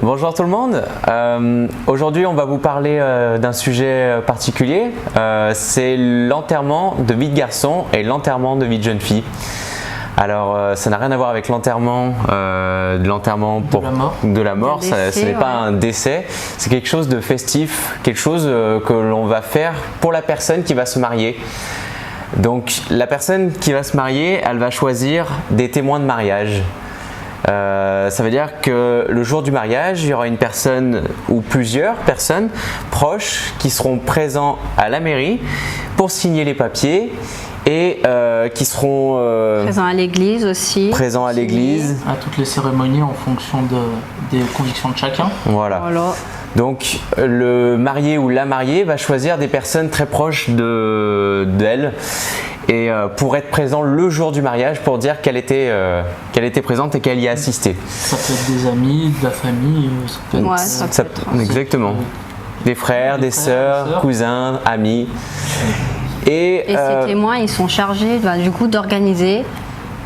Bonjour tout le monde. Aujourd'hui, on va vous parler d'un sujet particulier. C'est l'enterrement de vie de garçon et l'enterrement de vie de jeune fille. Alors, ça n'a rien à voir avec l'enterrement de la mort. Décès, ce n'est pas un décès. C'est quelque chose de festif, quelque chose que l'on va faire pour la personne qui va se marier. Donc, la personne qui va se marier, elle va choisir des témoins de mariage. Ça veut dire que le jour du mariage, il y aura une personne ou plusieurs personnes proches qui seront présents à la mairie pour signer les papiers et qui seront Présent à l'église aussi. présents à l'église. À toutes les cérémonies en fonction des convictions de chacun. Voilà. Donc le marié ou la mariée va choisir des personnes très proches d'elle et pour être présent le jour du mariage pour dire qu'elle était présente et qu'elle y a assisté. Ça peut être des amis, de la famille, ça peut être, Ouais, ça peut être. Exactement. Des frères, des sœurs, cousins, amis. Et ces témoins, ils sont chargés du coup d'organiser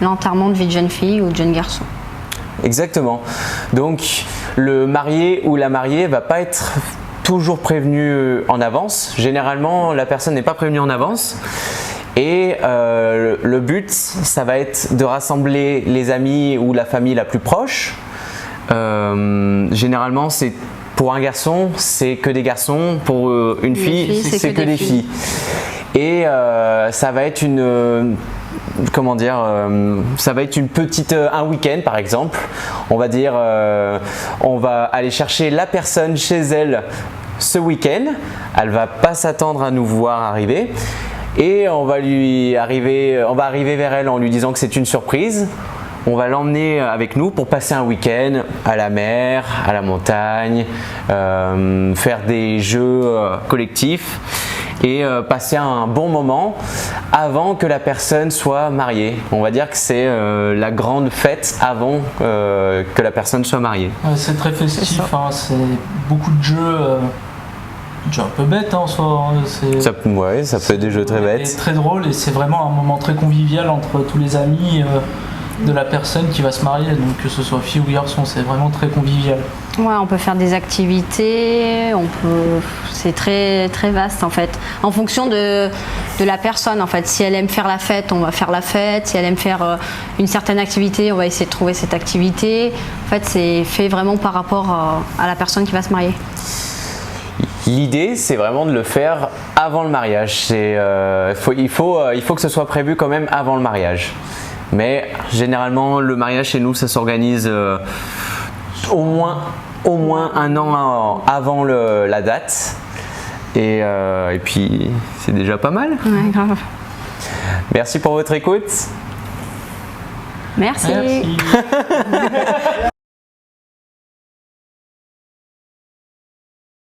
l'enterrement de vie de jeune fille ou de jeune garçon. Exactement. Donc le marié ou la mariée va pas être toujours prévenu en avance. Généralement, la personne n'est pas prévenue en avance. Et le but, ça va être de rassembler les amis ou la famille la plus proche. Généralement, c'est pour un garçon, c'est que des garçons. Pour une fille, c'est que des filles. Et ça va être un week-end par exemple. On va dire, on va aller chercher la personne chez elle ce week-end. Elle va pas s'attendre à nous voir arriver. Et on va arriver vers elle en lui disant que c'est une surprise. On va l'emmener avec nous pour passer un week-end à la mer, à la montagne, faire des jeux collectifs et passer un bon moment avant que la personne soit mariée. On va dire que c'est la grande fête avant que la personne soit mariée. Ouais, c'est très festif, c'est beaucoup de jeux. Un peu bête en soi. Ça peut être des jeux très bêtes. C'est très drôle et c'est vraiment un moment très convivial entre tous les amis de la personne qui va se marier. Donc que ce soit fille ou garçon, c'est vraiment très convivial. Ouais, on peut faire des activités, c'est très très vaste en fait. En fonction de la personne en fait. Si elle aime faire la fête, on va faire la fête. Si elle aime faire une certaine activité, on va essayer de trouver cette activité. En fait, c'est fait vraiment par rapport à la personne qui va se marier. L'idée, c'est vraiment de le faire avant le mariage. Il faut que ce soit prévu quand même avant le mariage. Mais généralement, le mariage chez nous, ça s'organise au moins un an avant la date. Et puis, c'est déjà pas mal. Ouais, grave. Merci pour votre écoute. Merci.